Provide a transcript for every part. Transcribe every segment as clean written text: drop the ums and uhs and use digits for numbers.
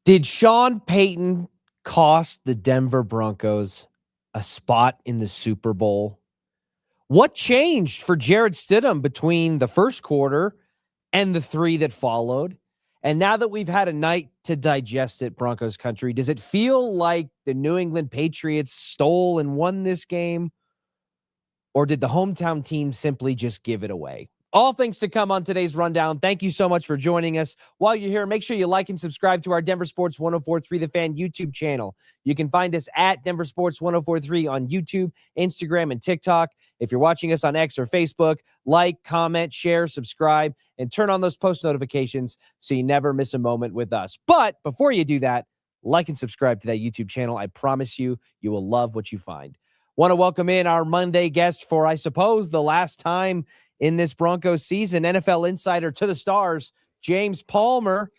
Did Sean Payton cost the Denver Broncos a spot in the Super Bowl? What changed for Jarrett Stidham between the first quarter and the three that followed? And now that we've had a night to digest it, Broncos country, does it feel like the New England Patriots stole and won this game? Or did the hometown team simply just give it away? All things to come on today's rundown. Thank you so much for joining us. While you're here, make sure you like and subscribe to our Denver Sports 1043 The Fan YouTube channel. You can find us at Denver Sports 1043 on YouTube, Instagram, and TikTok. If you're watching us on X or Facebook, like, comment, share, subscribe, and turn on those post notifications so you never miss a moment with us. But before you do that, like and subscribe to that YouTube channel. I promise you, you will love what you find. Want to welcome in our Monday guest for, I suppose, the last time in this Broncos season, NFL insider to the stars, James Palmer,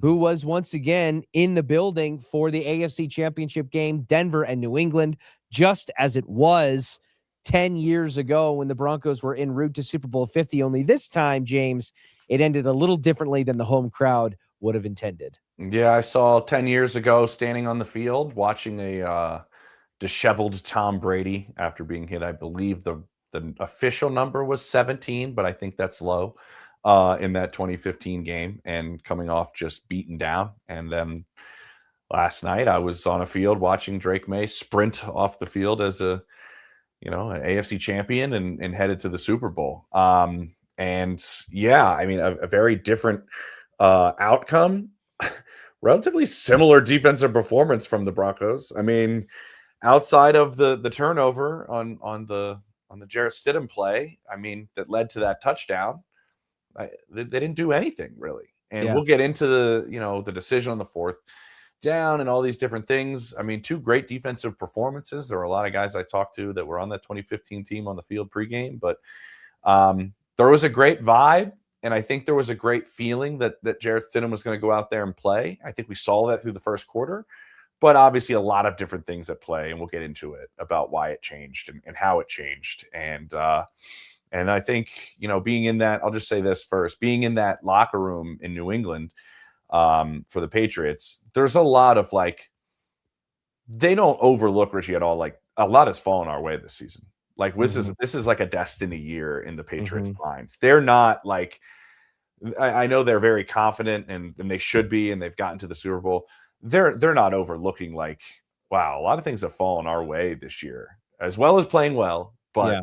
who was once again in the building for the AFC Championship game, Denver and New England, just as it was 10 years ago when the Broncos were en route to Super Bowl 50. Only this time, James, it ended a little differently than the home crowd would have intended. Yeah, I saw 10 years ago standing on the field watching a disheveled Tom Brady after being hit. I believe the official number was 17, but I think that's low in that 2015 game, and coming off just beaten down. And then last night I was on a field watching Drake Maye sprint off the field as an AFC champion and headed to the Super Bowl. And yeah, I mean, a very different outcome, relatively similar defensive performance from the Broncos. I mean, outside of the turnover on the Jarrett Stidham play, I mean, that led to that touchdown, they didn't do anything really. And we'll get into the decision on the fourth down and all these different things. I mean, two great defensive performances. There were a lot of guys I talked to that were on that 2015 team on the field pregame, but there was a great vibe. And I think there was a great feeling that Jarrett Stidham was going to go out there and play. I think we saw that through the first quarter. But obviously a lot of different things at play, and we'll get into it about why it changed and how it changed. And I think, being in that, I'll just say this first, being in that locker room in New England for the Patriots, there's a lot of they don't overlook Richie at all. Like, a lot has fallen our way this season. Like, this is like a destiny year in the Patriots' minds. They're not like, I know they're very confident and they should be, and they've gotten to the Super Bowl. They're not overlooking wow, a lot of things have fallen our way this year, as well as playing well. But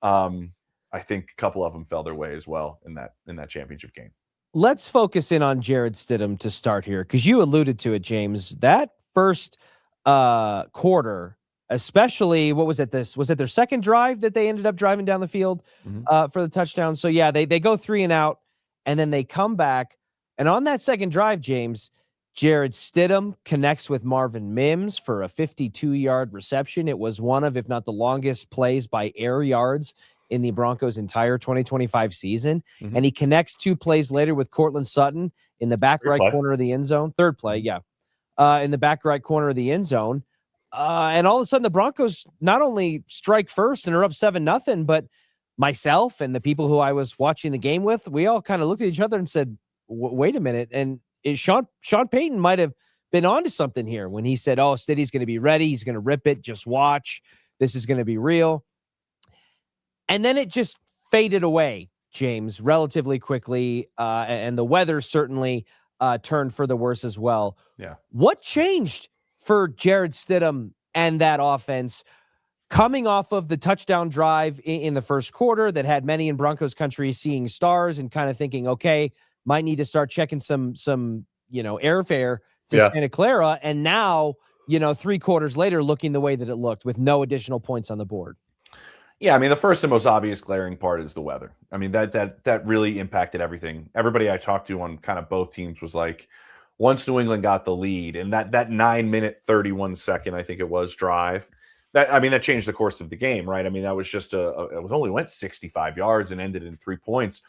I think a couple of them fell their way as well in that championship game. Let's focus in on Jarrett Stidham to start here, because you alluded to it, James. That first quarter, especially, what was it? Was it their second drive that they ended up driving down the field for the touchdown? So yeah, they go 3 and out, and then they come back, and on that second drive, James, Jarrett Stidham connects with Marvin Mims for a 52-yard reception. It was one of, if not the longest plays by air yards in the Broncos' entire 2025 season. And he connects 2 plays later with Courtland Sutton in the back right corner of the end zone. Third play, in the back right corner of the end zone. And all of a sudden, the Broncos not only strike first and are up 7-0, but myself and the people who I was watching the game with, we all kind of looked at each other and said, wait a minute. And Sean Payton might have been onto something here when he said, oh, Stiddy's going to be ready. He's going to rip it. Just watch. This is going to be real. And then it just faded away, James, relatively quickly. And the weather certainly turned for the worse as well. Yeah. What changed for Jarrett Stidham and that offense coming off of the touchdown drive in the first quarter that had many in Broncos country seeing stars and kind of thinking, okay, might need to start checking some airfare to Santa Clara. And now, 3 quarters later, looking the way that it looked with no additional points on the board. Yeah, I mean, the first and most obvious glaring part is the weather. I mean, that really impacted everything. Everybody I talked to on kind of both teams was like, once New England got the lead and that 9-minute 31-second, I think it was, drive, that changed the course of the game, right? I mean, that was just it only went 65 yards and ended in 3 points.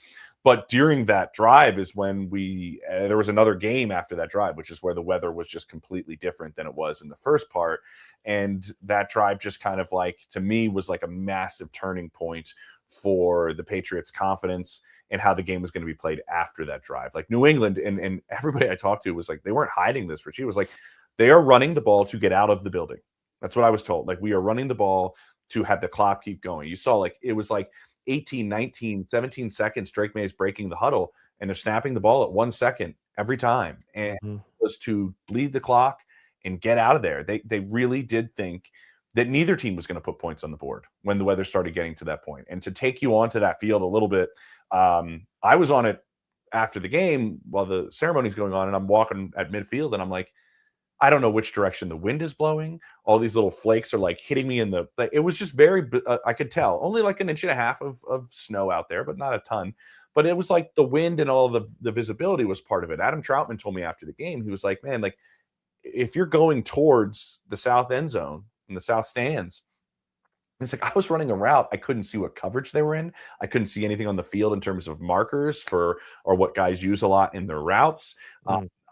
But during that drive is when there was another game after that drive, which is where the weather was just completely different than it was in the first part. And that drive just kind of to me, was like a massive turning point for the Patriots' confidence and how the game was going to be played after that drive. Like New England and everybody I talked to was like, they weren't hiding this, Richie. It was like, they are running the ball to get out of the building. That's what I was told. Like, we are running the ball to have the clock keep going. You saw, like, it was like 18, 19, 17 seconds. Drake Maye is breaking the huddle, and they're snapping the ball at 1 second every time. And it was to bleed the clock and get out of there. They really did think that neither team was going to put points on the board when the weather started getting to that point. And to take you onto that field a little bit, I was on it after the game while the ceremony's going on, and I'm walking at midfield, and I'm like, I don't know which direction the wind is blowing. All these little flakes are like hitting me in the. It was just very. I could tell only like 1.5 inches of snow out there, but not a ton. But it was like the wind and all the visibility was part of it. Adam Troutman told me after the game, he was like, "Man, like if you're going towards the south end zone in the south stands." It's like I was running a route. I couldn't see what coverage they were in. I couldn't see anything on the field in terms of markers or what guys use a lot in their routes.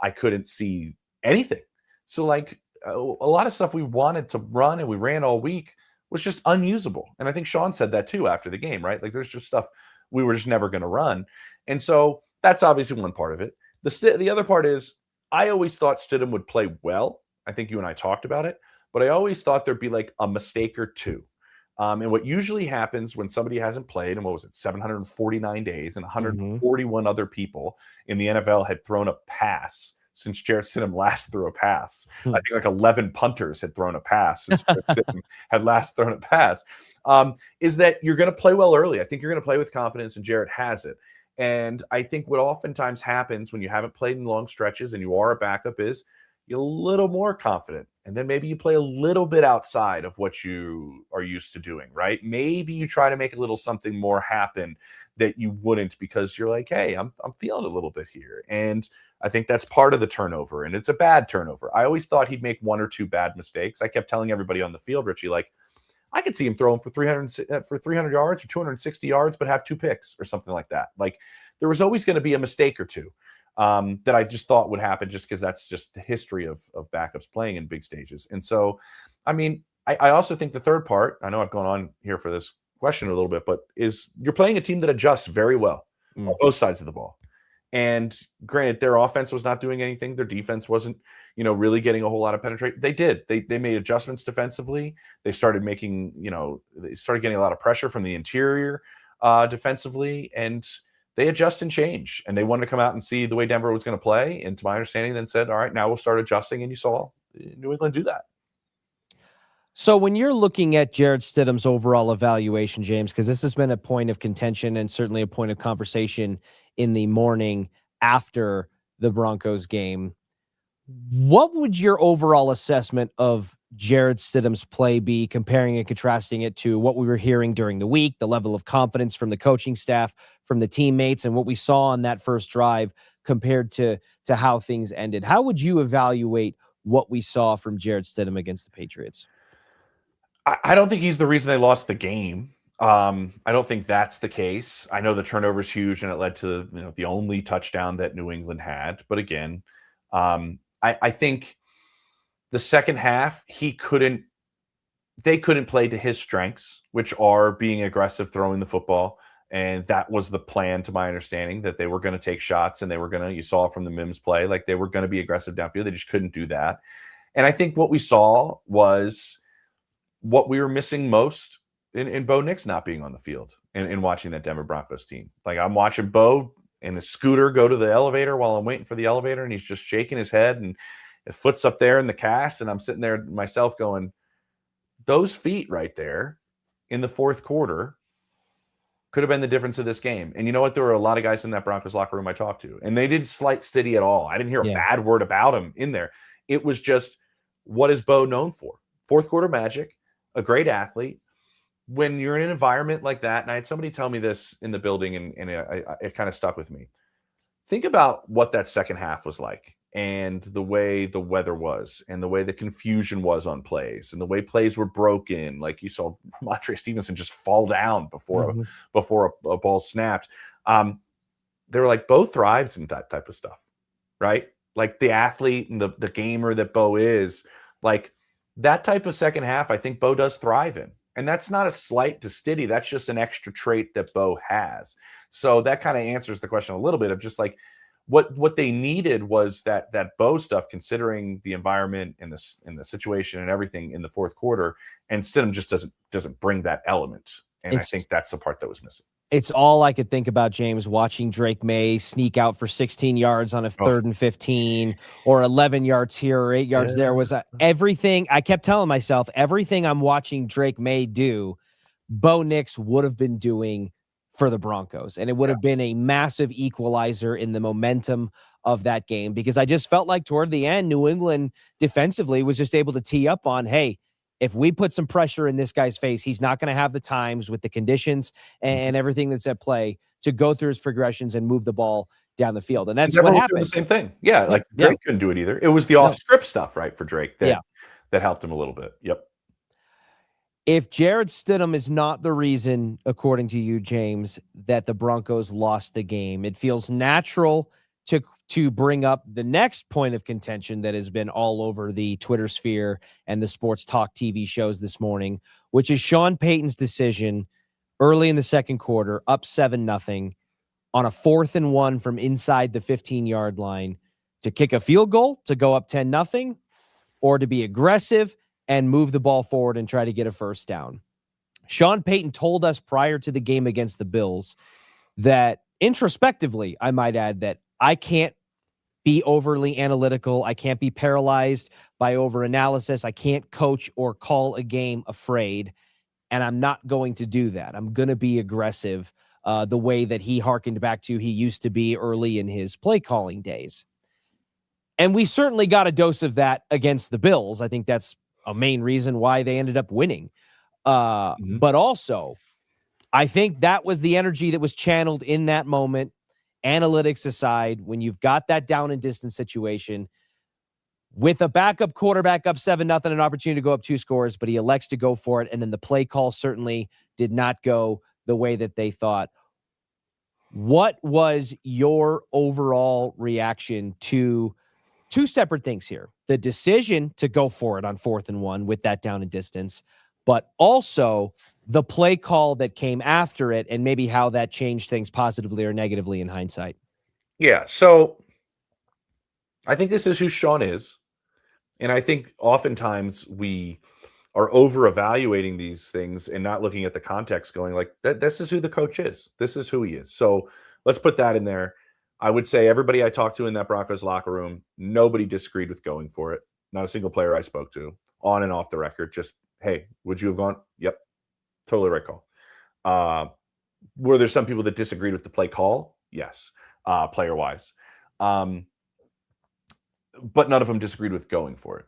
I couldn't see anything. So like a lot of stuff we wanted to run and we ran all week was just unusable. And I think Sean said that too after the game, right? Like there's just stuff we were just never going to run. And so that's obviously one part of it. The other part is I always thought Stidham would play well. I think you and I talked about it, but I always thought there'd be like a mistake or two. And what usually happens when somebody hasn't played, and what was it, 749 days, and 141 other people in the NFL had thrown a pass since Jarrett Stidham last threw a pass. I think like 11 punters had thrown a pass since Jarrett Stidham had last thrown a pass. Is that you're going to play well early. I think you're going to play with confidence, and Jarrett has it. And I think what oftentimes happens when you haven't played in long stretches and you are a backup is you're a little more confident. And then maybe you play a little bit outside of what you are used to doing, right? Maybe you try to make a little something more happen that you wouldn't because you're like, hey, I'm feeling a little bit here. And I think that's part of the turnover, and it's a bad turnover. I always thought he'd make 1 or 2 bad mistakes. I kept telling everybody on the field, Richie, like, I could see him throwing for 300 yards or 260 yards, but have 2 picks or something like that. Like, there was always going to be a mistake or two that I just thought would happen just because that's just the history of backups playing in big stages. And so, I mean, I also think the third part, I know I've gone on here for this question a little bit, but is you're playing a team that adjusts very well on both sides of the ball. And granted, their offense was not doing anything. Their defense wasn't, really getting a whole lot of penetration. They did. They made adjustments defensively. They started making, they started getting a lot of pressure from the interior defensively, and they adjust and change. And they wanted to come out and see the way Denver was going to play. And to my understanding, then said, all right, now we'll start adjusting. And you saw New England do that. So when you're looking at Jarrett Stidham's overall evaluation, James, because this has been a point of contention and certainly a point of conversation in the morning after the Broncos game, what would your overall assessment of Jarrett Stidham's play be, comparing and contrasting it to what we were hearing during the week, the level of confidence from the coaching staff, from the teammates, and what we saw on that first drive compared to how things ended? How would you evaluate what we saw from Jarrett Stidham against the Patriots? I don't think he's the reason they lost the game. I don't think that's the case. I know the turnover is huge, and it led to the only touchdown that New England had. But again, I think the second half they couldn't play to his strengths, which are being aggressive, throwing the football, and that was the plan, to my understanding, that they were going to take shots and they were going to. You saw from the Mims play, like they were going to be aggressive downfield. They just couldn't do that, and I think what we saw was what we were missing most in Bo Nix not being on the field and watching that Denver Broncos team. Like, I'm watching Bo in a scooter go to the elevator while I'm waiting for the elevator, and he's just shaking his head and his foot's up there in the cast, and I'm sitting there myself going, those feet right there in the fourth quarter could have been the difference of this game. And you know what? There were a lot of guys in that Broncos locker room I talked to, and they didn't slight Stiddy at all. I didn't hear a bad word about him in there. It was just, what is Bo known for? Fourth quarter magic, a great athlete. When you're in an environment like that, and I had somebody tell me this in the building, and it kind of stuck with me. Think about what that second half was like, and the way the weather was, and the way the confusion was on plays, and the way plays were broken. Like you saw Montre Stevenson just fall down before a ball snapped. They were like, Bo thrives in that type of stuff, right? Like the athlete and the gamer that Bo is, like that type of second half, I think Bo does thrive in. And that's not a slight to Stiddy. That's just an extra trait that Bo has. So that kind of answers the question a little bit of just like what they needed was that Bo stuff, considering the environment and the situation and everything in the fourth quarter. And Stidham just doesn't bring that element. And I think that's the part that was missing. It's all I could think about, James, watching Drake Maye sneak out for 16 yards on a 3rd and 15 or 11 yards here or 8 yards there was everything. I kept telling myself, everything I'm watching Drake Maye do, Bo Nix would have been doing for the Broncos. And it would have been a massive equalizer in the momentum of that game, because I just felt like toward the end, New England defensively was just able to tee up on, hey, if we put some pressure in this guy's face, he's not going to have the times with the conditions and everything that's at play to go through his progressions and move the ball down the field. And that's what happened. The same thing. Yeah. Like Drake couldn't do it either. It was the off script stuff, right, for Drake that helped him a little bit. Yep. If Jarrett Stidham is not the reason, according to you, James, that the Broncos lost the game, it feels natural to bring up the next point of contention that has been all over the Twitter sphere and the sports talk TV shows this morning, which is Sean Payton's decision early in the second quarter, up 7-0 on a 4th and 1 from inside the 15-yard line to kick a field goal to go up 10-0, or to be aggressive and move the ball forward and try to get a first down. Sean Payton told us prior to the game against the Bills that introspectively, I might add, that I can't be overly analytical. I can't be paralyzed by overanalysis. I can't coach or call a game afraid, and I'm not going to do that. I'm going to be aggressive the way that he hearkened back to he used to be early in his play calling days. And we certainly got a dose of that against the Bills. I think that's a main reason why they ended up winning. But also, I think that was the energy that was channeled in that moment. Analytics aside, when you've got that down and distance situation with a backup quarterback up 7-0, an opportunity to go up 2 scores, but he elects to go for it. And then the play call certainly did not go the way that they thought. What was your overall reaction to 2 separate things here? The decision to go for it on 4th and 1 with that down and distance, but also the play call that came after it, and maybe how that changed things positively or negatively in hindsight. Yeah. So I think this is who Sean is. And I think oftentimes we are over evaluating these things and not looking at the context, going like, this is who the coach is. This is who he is. So let's put that in there. I would say everybody I talked to in that Broncos locker room, nobody disagreed with going for it. Not a single player I spoke to, on and off the record. Just, hey, would you have gone? Yep. Totally right call. Were there some people that disagreed with the play call? Yes, player-wise. But none of them disagreed with going for it.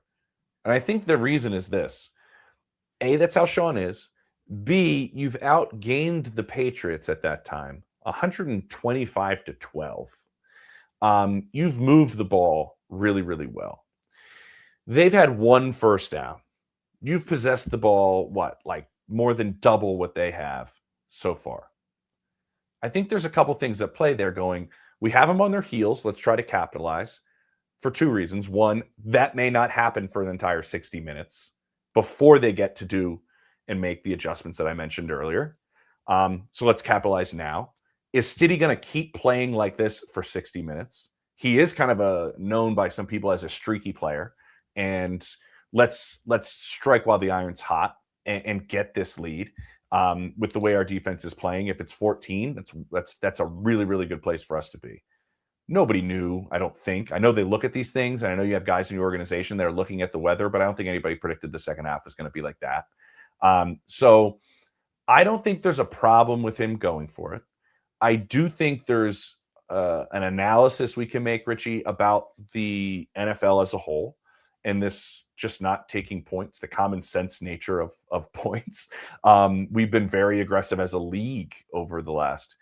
And I think the reason is this. A, that's how Sean is. B, you've outgained the Patriots at that time, 125-12. You've moved the ball really, really well. They've had 1 first down. You've possessed the ball, like more than double what they have so far. I think there's a couple things at play there going, we have them on their heels. Let's try to capitalize for 2 reasons. One, that may not happen for an entire 60 minutes before they get to do and make the adjustments that I mentioned earlier. So let's capitalize now. Is Stiddy going to keep playing like this for 60 minutes? He is kind of known by some people as a streaky player. And let's strike while the iron's hot and get this lead with the way our defense is playing. If it's 14, that's a really, really good place for us to be. Nobody knew, I don't think. I know they look at these things, and I know you have guys in your organization that are looking at the weather, but I don't think anybody predicted the second half was going to be like that. So I don't think there's a problem with him going for it. I do think there's an analysis we can make, Richie, about the NFL as a whole, and this just not taking points, the common sense nature of points. We've been very aggressive as a league over the last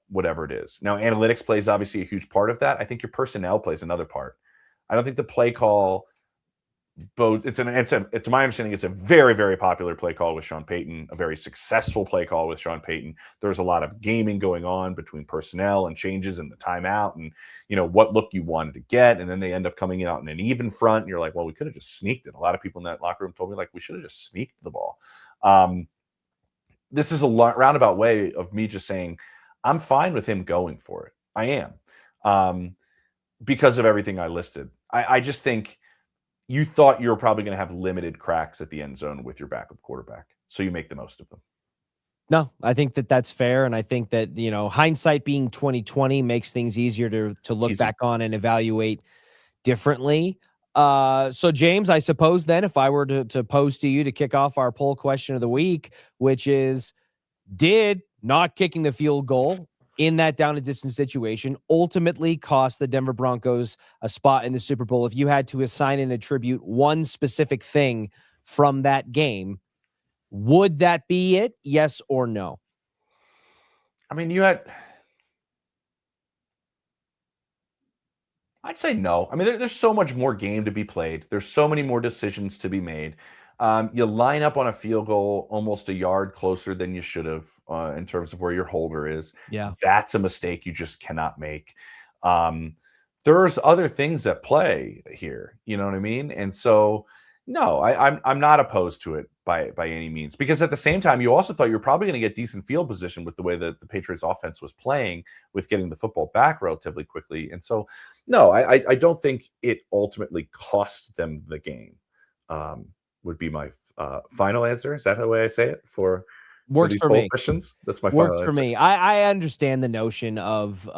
whatever it is. Now, analytics plays obviously a huge part of that. I think your personnel plays another part. I don't think the play call, to my understanding, it's a very, very popular play call with Sean Payton, a very successful play call with Sean Payton. There's a lot of gaming going on between personnel and changes in the timeout and, what look you wanted to get. And then they end up coming out in an even front. And you're like, well, we could have just sneaked it. A lot of people in that locker room told me, like, we should have just sneaked the ball. This is a roundabout way of me just saying I'm fine with him going for it. I am, because of everything I listed. I just think you thought you were probably going to have limited cracks at the end zone with your backup quarterback, so you make the most of them. No, I think that that's fair, and I think that, you know, hindsight being 2020 makes things easier to look back on and evaluate differently. So James, I suppose then if I were to pose to you to kick off our poll question of the week, which is, did not kicking the field goal in that down and distance situation ultimately cost the Denver Broncos a spot in the Super Bowl? If you had to assign and attribute one specific thing from that game, would that be it? Yes or no? I mean, I'd say no. I mean, there's so much more game to be played. There's so many more decisions to be made. You line up on a field goal almost a yard closer than you should have, in terms of where your holder is. Yeah. That's a mistake you just cannot make. There's other things at play here. You know what I mean? And so, no, I'm not opposed to it by any means, because at the same time, you also thought you were probably going to get decent field position with the way that the Patriots offense was playing, with getting the football back relatively quickly. And so, no, I don't think it ultimately cost them the game. Would be my final answer. Is that the way I say it for Works these for poll me. questions? That's my Works final for answer. me. I understand the notion of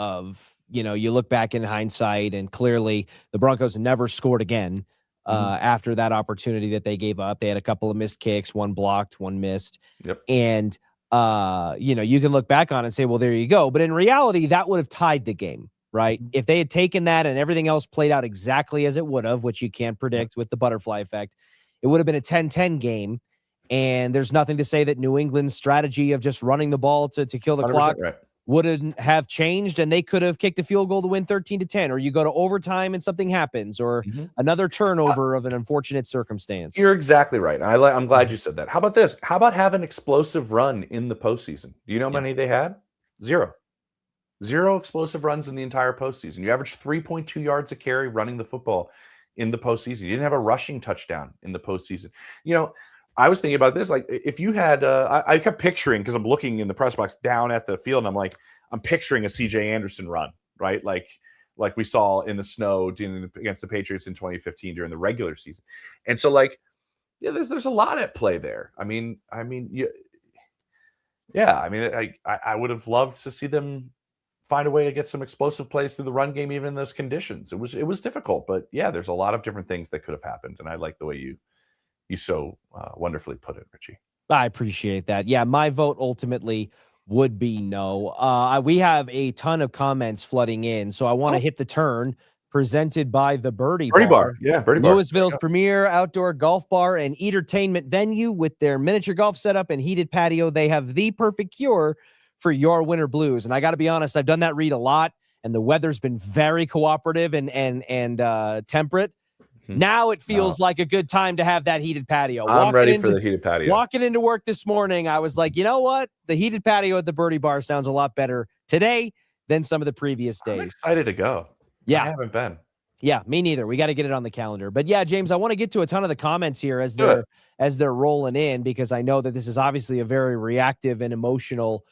you know, you look back in hindsight and clearly the Broncos never scored again after that opportunity that they gave up. They had a couple of missed kicks, one blocked, one missed. Yep. And you know, you can look back on it and say, well, there you go. But in reality, that would have tied the game, right? If they had taken that and everything else played out exactly as it would have, which you can't predict with the butterfly effect, it would have been a 10-10 game. And there's nothing to say that New England's strategy of just running the ball to kill the clock Right. wouldn't have changed, and they could have kicked a field goal to win 13-10, or you go to overtime and something happens, or another turnover of an unfortunate circumstance. You're exactly right. I'm glad you said that. How about this? How about have an explosive run in the postseason? Do you know how many they had? Zero explosive runs in the entire postseason. You averaged 3.2 yards a carry running the football in the postseason. You didn't have a rushing touchdown in the postseason. You know, I was thinking about this, like if you had, I kept picturing, because I'm looking in the press box down at the field, and I'm picturing a CJ Anderson run, right? Like we saw in the snow against the Patriots in 2015 during the regular season. And so, like, yeah, there's a lot at play there. I mean, I would have loved to see them find a way to get some explosive plays through the run game, even in those conditions. It was difficult, but yeah, there's a lot of different things that could have happened, and I like the way you so wonderfully put it, Richie. I appreciate that. Yeah, my vote ultimately would be no. We have a ton of comments flooding in, so I want to hit the turn presented by the Birdie Bar. Yeah, Birdie Bar. Louisville's premier outdoor golf bar and entertainment venue with their miniature golf setup and heated patio. They have the perfect cure for your winter blues. And I got to be honest, I've done that read a lot, and the weather's been very cooperative and temperate. Now it feels like a good time to have that heated patio. I'm ready for the heated patio. Walking into work this morning, I was like, you know what? The heated patio at the Birdie Bar sounds a lot better today than some of the previous days. I'm excited to go. Yeah. I haven't been. Yeah, me neither. We got to get it on the calendar. But yeah, James, I want to get to a ton of the comments here as they're rolling in, because I know that this is obviously a very reactive and emotional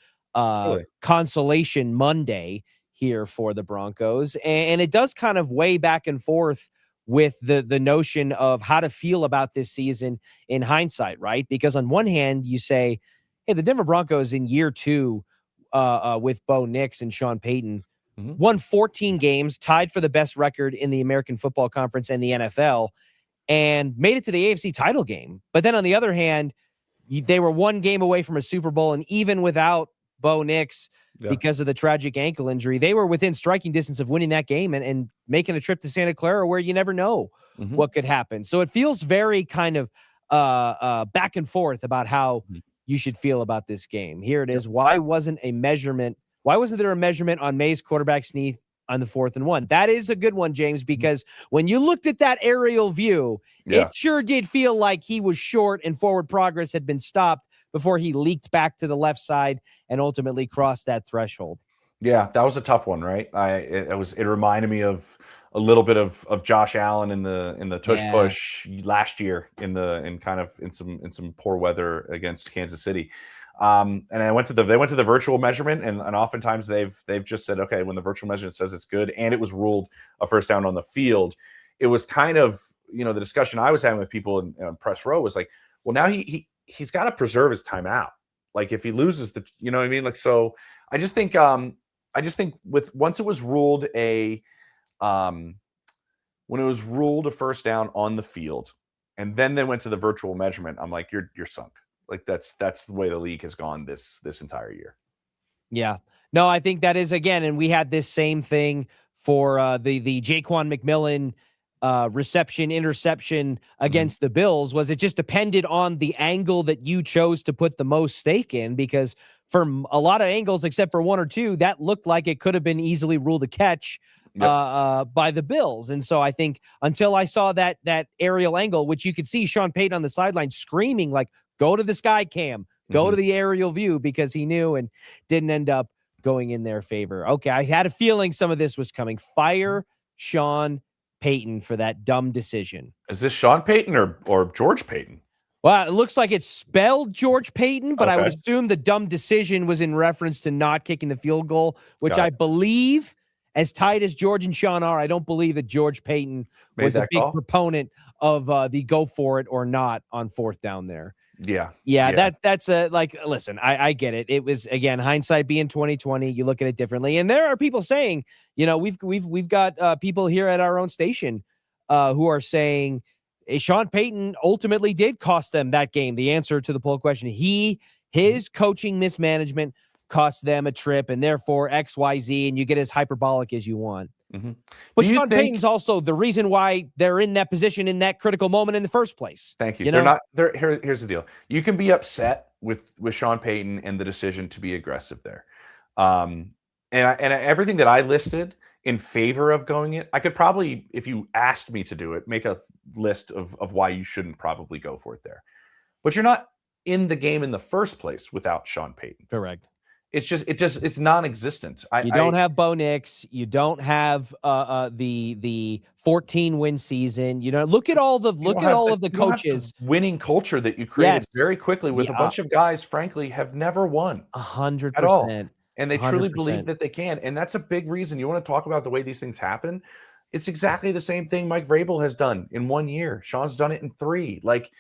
consolation Monday here for the Broncos. And it does kind of weigh back and forth with the notion of how to feel about this season in hindsight, right? Because on one hand, you say, hey, the Denver Broncos in year two with Bo Nix and Sean Payton won 14 games, tied for the best record in the American Football Conference and the NFL, and made it to the AFC title game. But then on the other hand, they were one game away from a Super Bowl, and even without Bo Nix, because of the tragic ankle injury, they were within striking distance of winning that game and making a trip to Santa Clara, where you never know what could happen. So it feels very kind of back and forth about how you should feel about this game. Here it is. Why wasn't there a measurement on Maye's quarterback sneak on the 4th and 1? That is a good one, James, because when you looked at that aerial view, it sure did feel like he was short and forward progress had been stopped before he leaked back to the left side and ultimately crossed that threshold. Yeah, that was a tough one, right? It reminded me of a little bit of Josh Allen in the tush Yeah. push last year in some poor weather against Kansas City. And they went to the virtual measurement, and oftentimes they've just said, okay, when the virtual measurement says it's good and it was ruled a first down on the field, it was kind of, the discussion I was having with people in press row was like, well, now he's got to preserve his timeout. Like if he loses you know what I mean? Like, so I just think once it was ruled when it was ruled a first down on the field, and then they went to the virtual measurement, I'm like, you're sunk. Like that's the way the league has gone this entire year. Yeah. No, I think that is, again, and we had this same thing for the Jaquan McMillan reception interception against the Bills. Was it just depended on the angle that you chose to put the most stake in? Because from a lot of angles, except for one or two, that looked like it could have been easily ruled a catch by the Bills. And so I think until I saw that aerial angle, which you could see Sean Payton on the sideline screaming, like, go to the sky cam, go to the aerial view, because he knew, and didn't end up going in their favor. Okay, I had a feeling some of this was coming. Fire Sean Payton for that dumb decision. Is this Sean Payton or George Payton? Well, it looks like it's spelled George Payton, but I would Okay. assume the dumb decision was in reference to not kicking the field goal, which I believe, as tight as George and Sean are, I don't believe that George Payton was a big proponent of the go for it or not on fourth down there. Yeah. That's listen, I get it. It was, again, hindsight being 2020. You look at it differently, and there are people saying, we've got people here at our own station who are saying Sean Payton ultimately did cost them that game. The answer to the poll question: his coaching mismanagement cost them a trip, and therefore XYZ, and you get as hyperbolic as you want. But Sean Payton's also the reason why they're in that position in that critical moment in the first place. Thank you. Here's the deal. You can be upset with Sean Payton and the decision to be aggressive there. And everything that I listed in favor of going it, I could probably, if you asked me to do it, make a list of why you shouldn't probably go for it there. But you're not in the game in the first place without Sean Payton. Correct. It's non-existent. You don't have Bo Nix. You don't have the 14-win season. Look at all of the coaches. Winning culture that you created very quickly with a bunch of guys, frankly, have never won 100% at all. And they 100%. truly believe that they can. And that's a big reason. You want to talk about the way these things happen? It's exactly the same thing Mike Vrabel has done in 1 year. Sean's done it in 3. Like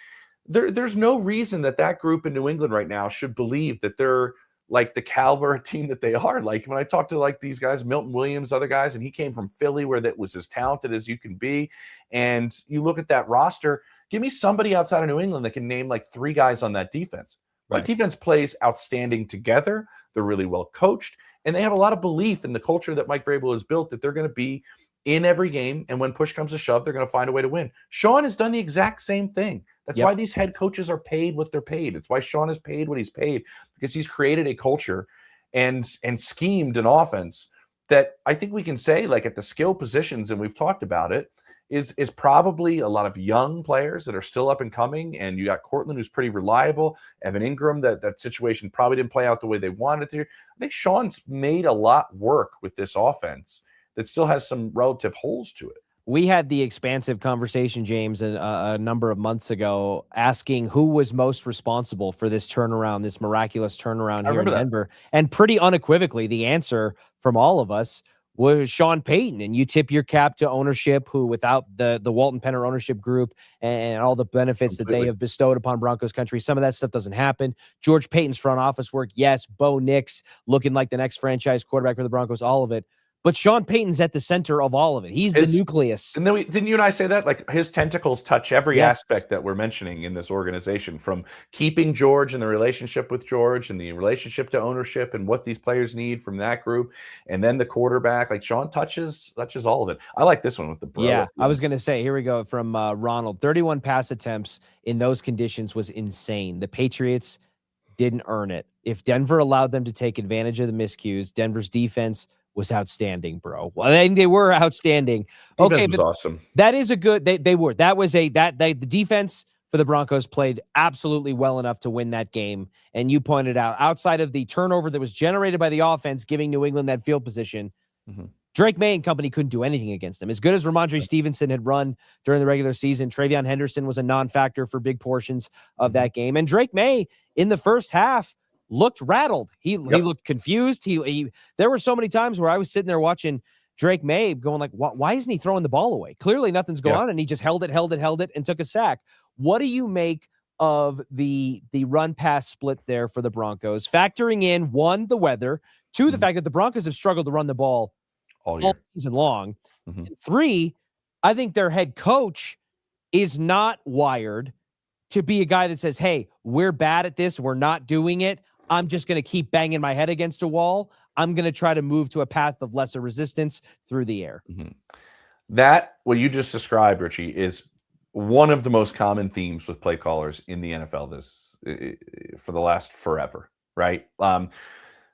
there's no reason that group in New England right now should believe that they're like the caliber team that they are. Like when I talk to like these guys, Milton Williams, other guys, and he came from Philly where that was as talented as you can be. And you look at that roster, give me somebody outside of New England that can name like 3 guys on that defense. Right. That defense plays outstanding together. They're really well coached, and they have a lot of belief in the culture that Mike Vrabel has built, that they're going to be in every game. And when push comes to shove, they're going to find a way to win. Sean has done the exact same thing. That's why these head coaches are paid what they're paid. It's why Sean is paid what he's paid, because he's created a culture and schemed an offense that I think we can say, like at the skill positions, and we've talked about it, is probably a lot of young players that are still up and coming. And you got Cortland, who's pretty reliable. Evan Ingram, that situation probably didn't play out the way they wanted it to. I think Sean's made a lot work with this offense that still has some relative holes to it. We had the expansive conversation, James, a number of months ago, asking who was most responsible for this turnaround, this miraculous turnaround here in Denver. And pretty unequivocally, the answer from all of us was Sean Payton. And you tip your cap to ownership, who, without the Walton Penner ownership group and all the benefits that they have bestowed upon Broncos country, some of that stuff doesn't happen. George Payton's front office work, yes. Bo Nix looking like the next franchise quarterback for the Broncos, all of it. But Sean Payton's at the center of all of it. He's the nucleus. And then didn't you and I say that? Like his tentacles touch every aspect that we're mentioning in this organization, from keeping George and the relationship with George and the relationship to ownership and what these players need from that group. And then the quarterback, like Sean touches all of it. I like this one with the bro. Yeah, I was going to say, here we go from Ronald. 31 pass attempts in those conditions was insane. The Patriots didn't earn it. If Denver allowed them to take advantage of the miscues, Denver's defense was outstanding, bro. Well, they were outstanding. Defense was awesome. That is a good. They were. That was the defense for the Broncos played absolutely well enough to win that game. And you pointed out, outside of the turnover that was generated by the offense, giving New England that field position, Drake Maye and company couldn't do anything against him. As good as Ramondre Stevenson had run during the regular season, Travion Henderson was a non-factor for big portions of that game. And Drake Maye in the first half looked rattled. He looked confused. There were so many times where I was sitting there watching Drake Maye going like, why isn't he throwing the ball away? Clearly nothing's going on. And he just held it, and took a sack. What do you make of the run pass split there for the Broncos, factoring in, one, the weather, two, the fact that the Broncos have struggled to run the ball all season long, and three, I think their head coach is not wired to be a guy that says, hey, we're bad at this, we're not doing it, I'm just going to keep banging my head against a wall, I'm going to try to move to a path of lesser resistance through the air. That, what you just described, Richie, is one of the most common themes with play callers in the NFL for the last forever, right?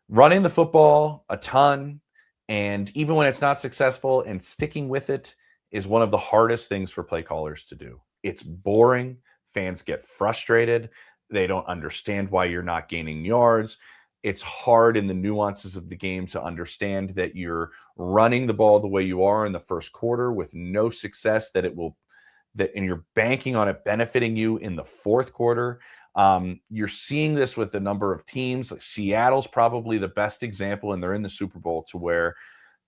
Running the football a ton, and even when it's not successful, and sticking with it is one of the hardest things for play callers to do. It's boring. Fans get frustrated. They don't understand why you're not gaining yards. It's hard in the nuances of the game to understand that you're running the ball the way you are in the first quarter with no success, and you're banking on it benefiting you in the fourth quarter. You're seeing this with a number of teams. Like Seattle's probably the best example, and they're in the Super Bowl, to where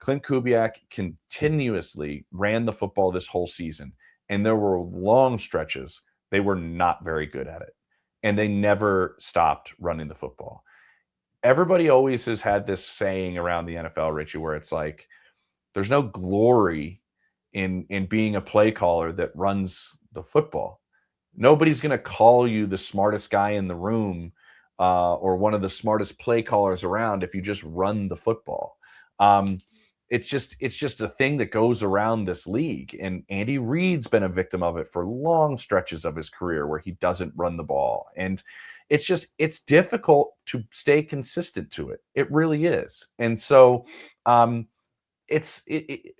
Clint Kubiak continuously ran the football this whole season, and there were long stretches they were not very good at it, and they never stopped running the football. Everybody always has had this saying around the NFL, Richie, where it's like, there's no glory in being a play caller that runs the football. Nobody's going to call you the smartest guy in the room or one of the smartest play callers around if you just run the football. It's just a thing that goes around this league. And Andy Reid's been a victim of it for long stretches of his career where he doesn't run the ball. And it's difficult to stay consistent to it. It really is. And so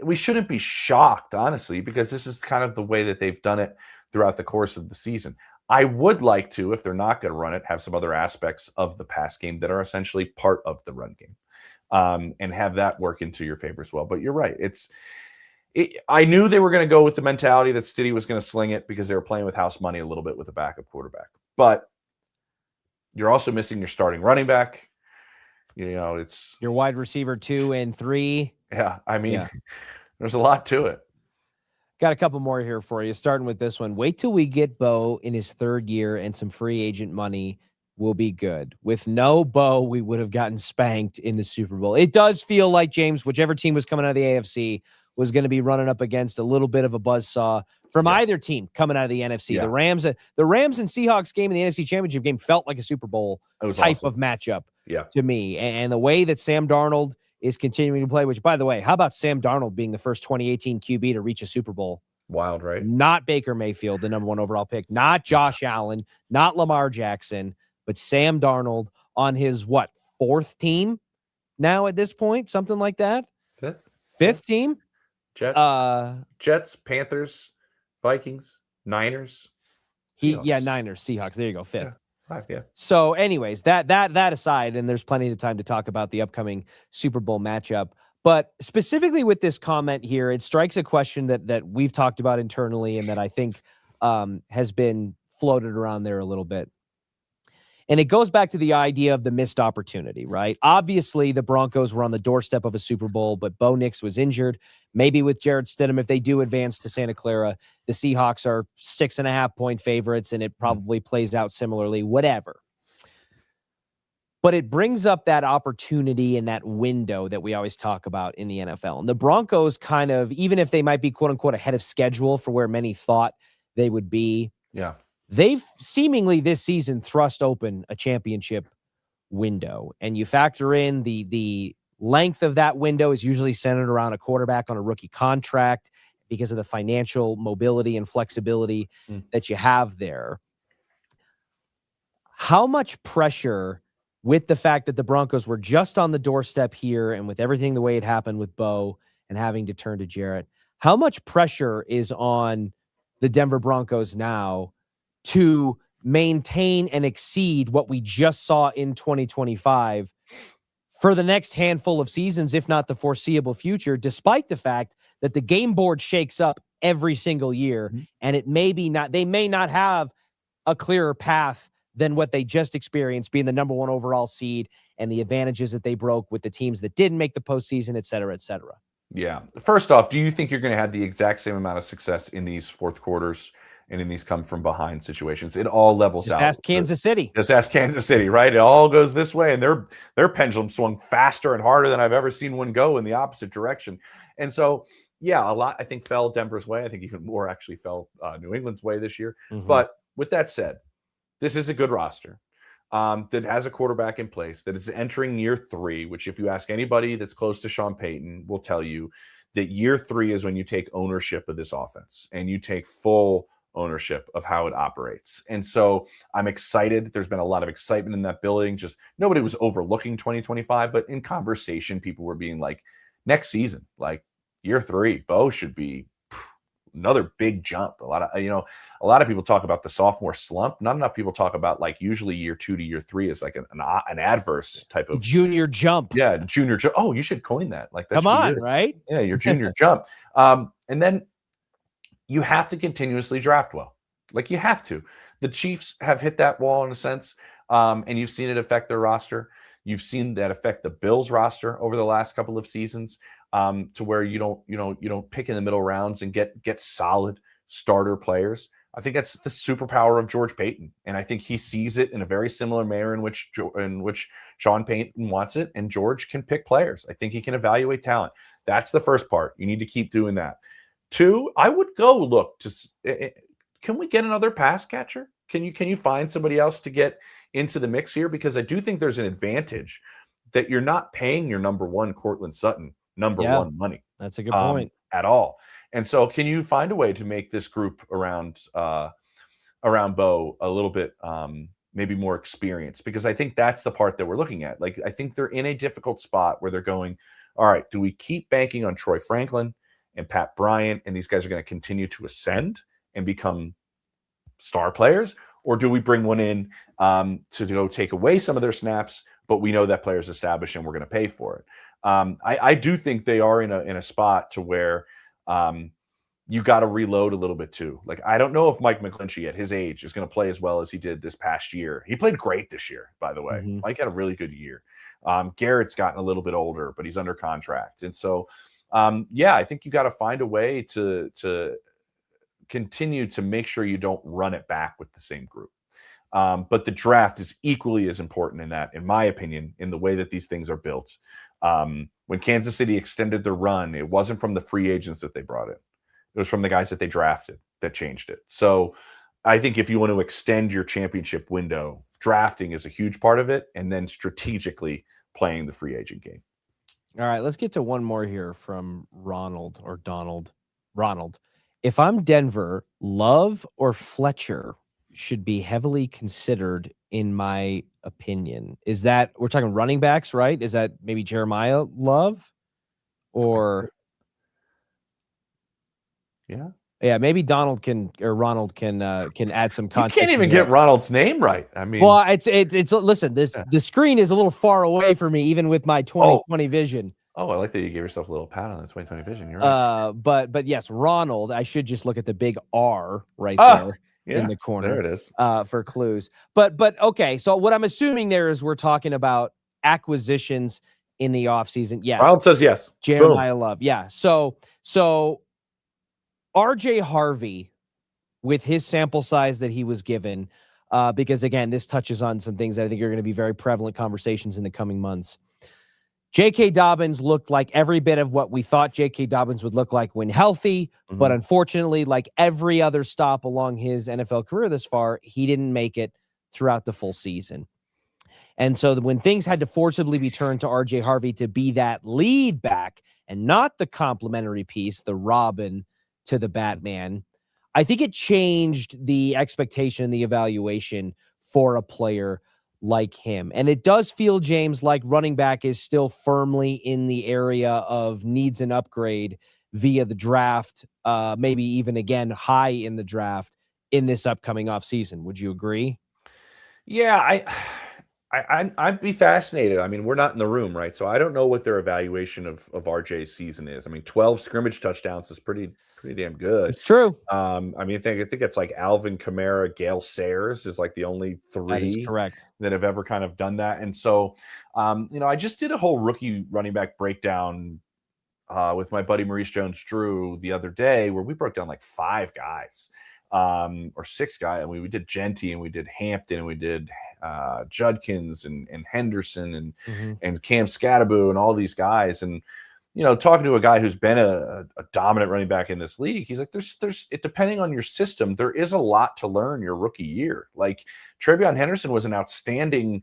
we shouldn't be shocked, honestly, because this is kind of the way that they've done it throughout the course of the season. I would like to, if they're not going to run it, have some other aspects of the pass game that are essentially part of the run game, and have that work into your favor as well. But you're right. I knew they were going to go with the mentality that Stidham was going to sling it because they were playing with house money a little bit with a backup quarterback. But you're also missing your starting running back. It's your wide receiver 2 and 3. Yeah, I mean, there's a lot to it. Got a couple more here for you, starting with this one. Wait till we get Bo in his third year and some free agent money will be good. With no Bo, we would have gotten spanked in the Super Bowl. It does feel like, James, whichever team was coming out of the AFC was going to be running up against a little bit of a buzzsaw from either team coming out of the NFC. Yeah. The Rams and Seahawks game in the NFC Championship game felt like a Super Bowl type of matchup to me. And the way that Sam Darnold is continuing to play, which, by the way, how about Sam Darnold being the first 2018 QB to reach a Super Bowl? Wild, right? Not Baker Mayfield, the number 1 overall pick, not Josh Allen, not Lamar Jackson, but Sam Darnold on his, fourth team now at this point? Something like that? Fifth team? Jets, Panthers, Vikings, Niners. Niners, Seahawks. There you go, fifth. Yeah. So anyways, that aside, and there's plenty of time to talk about the upcoming Super Bowl matchup, but specifically with this comment here, it strikes a question that we've talked about internally and that I think has been floated around there a little bit. And it goes back to the idea of the missed opportunity, right? Obviously, the Broncos were on the doorstep of a Super Bowl, but Bo Nix was injured. Maybe with Jarrett Stidham, if they do advance to Santa Clara, the Seahawks are 6.5-point favorites, and it probably plays out similarly, whatever. But it brings up that opportunity and that window that we always talk about in the NFL. And the Broncos kind of, even if they might be, quote unquote, ahead of schedule for where many thought they would be, they've seemingly this season thrust open a championship window. And you factor in the length of that window is usually centered around a quarterback on a rookie contract because of the financial mobility and flexibility that you have there. How much pressure, with the fact that the Broncos were just on the doorstep here and with everything the way it happened with Bo and having to turn to Jarrett, how much pressure is on the Denver Broncos now to maintain and exceed what we just saw in 2025 for the next handful of seasons, if not the foreseeable future, despite the fact that the game board shakes up every single year, and they may not have a clearer path than what they just experienced, being the number one overall seed and the advantages that they broke with the teams that didn't make the postseason, et cetera, et cetera. Yeah. First off, do you think you're going to have the exact same amount of success in these fourth quarters and in these come from behind situations? It all levels out. Just ask Kansas City. Just ask Kansas City, right? It all goes this way, and their pendulum swung faster and harder than I've ever seen one go in the opposite direction. And so, yeah, a lot I think fell Denver's way. I think even more actually fell New England's way this year. But with that said, this is a good roster that has a quarterback in place that is entering year 3, which if you ask anybody that's close to Sean Payton will tell you that year 3 is when you take ownership of this offense and you take full ownership of how it operates. And so I'm excited. There's been a lot of excitement in that building. Just nobody was overlooking 2025, but in conversation, people were being like, next season, like year 3, Bo should be another big jump. A lot of people talk about the sophomore slump. Not enough people talk about like usually year 2 to year 3 is like an adverse type of junior jump. Yeah, junior jump. Oh, you should coin that. Like that. Come on, right? Yeah, your junior jump. And then you have to continuously draft well. Like you have to. The Chiefs have hit that wall in a sense, and you've seen it affect their roster. You've seen that affect the Bills roster over the last couple of seasons, to where you don't pick in the middle rounds and get solid starter players. I think that's the superpower of George Payton, and I think he sees it in a very similar manner in which Sean Payton wants it, and George can pick players. I think he can evaluate talent. That's the first part. You need to keep doing that. 2, I would go look to. Can we get another pass catcher? Can you find somebody else to get into the mix here? Because I do think there's an advantage that you're not paying your number 1 Cortland Sutton number 1 money. That's a good point at all. And so, can you find a way to make this group around Bo a little bit maybe more experienced? Because I think that's the part that we're looking at. Like I think they're in a difficult spot where they're going, all right, do we keep banking on Troy Franklin and Pat Bryant, and these guys are going to continue to ascend and become star players, or do we bring one in to go take away some of their snaps, but we know that player's established and we're going to pay for it? I do think they are in a spot to where you got to reload a little bit too. Like I don't know if Mike McGlinchey at his age is going to play as well as he did this past year. He played great this year, by the way. Mike had a really good year. Garrett's gotten a little bit older, but he's under contract, and so I think you got to find a way to continue to make sure you don't run it back with the same group. But the draft is equally as important in that, in my opinion, in the way that these things are built. When Kansas City extended their run, it wasn't from the free agents that they brought in. It was from the guys that they drafted that changed it. So I think if you want to extend your championship window, drafting is a huge part of it, and then strategically playing the free agent game. All right, let's get to one more here from Ronald. If I'm Denver, Love or Fletcher should be heavily considered, in my opinion. Is that, we're talking running backs, right? Is that maybe Jeremiah Love? Or yeah, maybe Ronald can add some context. You can't even get Ronald's name right. I mean, well, it's listen, the screen is a little far away for me, even with my 2020 vision. Oh, I like that you gave yourself a little pat on the 2020 vision. You're right. But yes, Ronald. I should just look at the big R right there in the corner. There it is. For clues. But okay. So what I'm assuming there is we're talking about acquisitions in the offseason. Yes. Ronald says yes. Jeremiah Love. Yeah. So RJ Harvey, with his sample size that he was given, because again, this touches on some things that I think are going to be very prevalent conversations in the coming months. J.K. Dobbins looked like every bit of what we thought J.K. Dobbins would look like when healthy, but unfortunately, like every other stop along his NFL career this far, he didn't make it throughout the full season. And so when things had to forcibly be turned to R.J. Harvey to be that lead back and not the complementary piece, the Robin to the Batman, I think it changed the expectation, the evaluation for a player like him. And it does feel, James, like running back is still firmly in the area of needs an upgrade via the draft, maybe even again high in the draft in this upcoming offseason. Would you agree? Yeah, I'd be fascinated. I mean, we're not in the room, right? So I don't know what their evaluation of RJ's season is. I mean, 12 scrimmage touchdowns is pretty damn good. It's true. I mean, I think it's like Alvin Kamara, Gale Sayers is like the only That is three correct. that have ever kind of done that. And so, I just did a whole rookie running back breakdown with my buddy Maurice Jones-Drew the other day, where we broke down like 5 guys. Or 6 guys. And we did Genty and we did Hampton and we did Judkins and Henderson and Cam Scatteraboo and all these guys. And, talking to a guy who's been a dominant running back in this league, he's like, there's depending on your system, there is a lot to learn your rookie year. Like Travion Henderson was an outstanding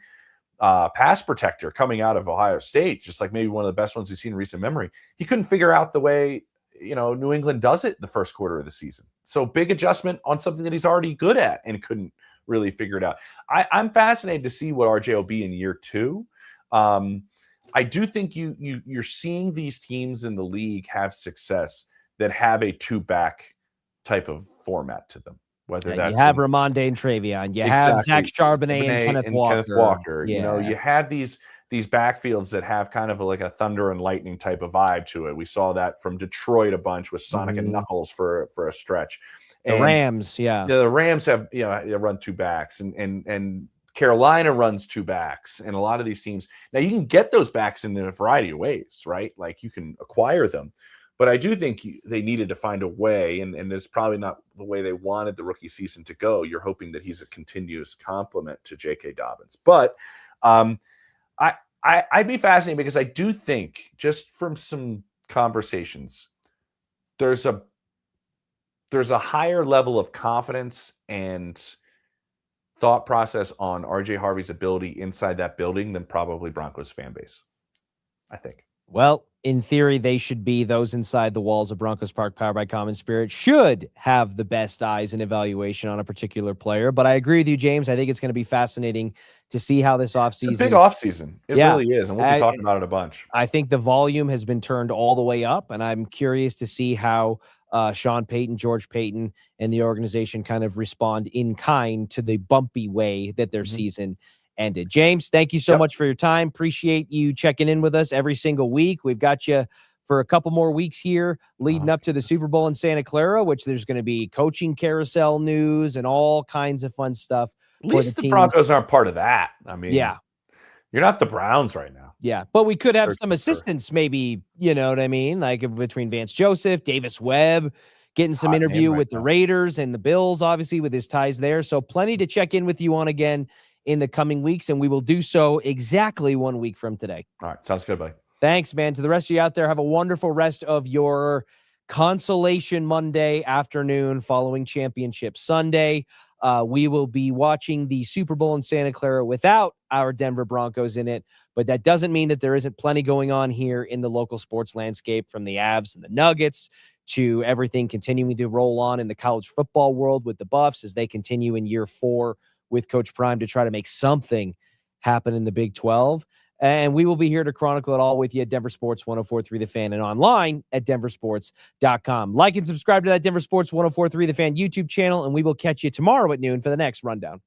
pass protector coming out of Ohio State, just like maybe one of the best ones we've seen in recent memory. He couldn't figure out the way New England does it the first quarter of the season. So big adjustment on something that he's already good at and couldn't really figure it out. I'm fascinated to see what RJ will be in year 2. I do think you're seeing these teams in the league have success that have a 2-back type of format to them. Whether that's you have Ramonde and Travion, you have Zach Charbonnet and Kenneth Walker. Yeah. You had these backfields that have kind of like a thunder and lightning type of vibe to it. We saw that from Detroit a bunch with Sonic and Knuckles for a stretch. The Rams, the Rams have they run 2 backs, and Carolina runs 2 backs, and a lot of these teams now you can get those backs in a variety of ways, right? Like you can acquire them, but I do think they needed to find a way, and it's probably not the way they wanted the rookie season to go. You're hoping that he's a continuous complement to J.K. Dobbins, but I'd be fascinated because I do think, just from some conversations, there's a higher level of confidence and thought process on RJ Harvey's ability inside that building than probably Broncos fan base, I think. Well, in theory, they should be those inside the walls of Broncos Park, powered by Common Spirit, should have the best eyes and evaluation on a particular player. But I agree with you, James. I think it's going to be fascinating to see how this offseason. It's a big offseason. It really is. And we'll be talking about it a bunch. I think the volume has been turned all the way up, and I'm curious to see how Sean Payton, George Payton, and the organization kind of respond in kind to the bumpy way that their season ended. James, thank you so much for your time. Appreciate you checking in with us every single week. We've got you for a couple more weeks here leading up to the Super Bowl in Santa Clara, which there's going to be coaching carousel news and all kinds of fun stuff. At least the Broncos aren't part of that. I mean, you're not the Browns right now. Yeah, but we could have some assistance maybe, you know what I mean? Like between Vance Joseph, Davis Webb, getting some interview with the Raiders and the Bills, obviously, with his ties there. So plenty to check in with you on again in the coming weeks, and we will do so exactly 1 week from today. All right, sounds good, buddy. Thanks, man. To the rest of you out there, have a wonderful rest of your consolation Monday afternoon following Championship Sunday. We will be watching the Super Bowl in Santa Clara without our Denver Broncos in it, but that doesn't mean that there isn't plenty going on here in the local sports landscape, from the Avs and the Nuggets to everything continuing to roll on in the college football world with the Buffs as they continue in year 4 with Coach Prime to try to make something happen in the Big 12. And we will be here to chronicle it all with you at Denver Sports 104.3 The Fan and online at denversports.com. Like and subscribe to that Denver Sports 104.3 The Fan YouTube channel, and we will catch you tomorrow at noon for the next rundown.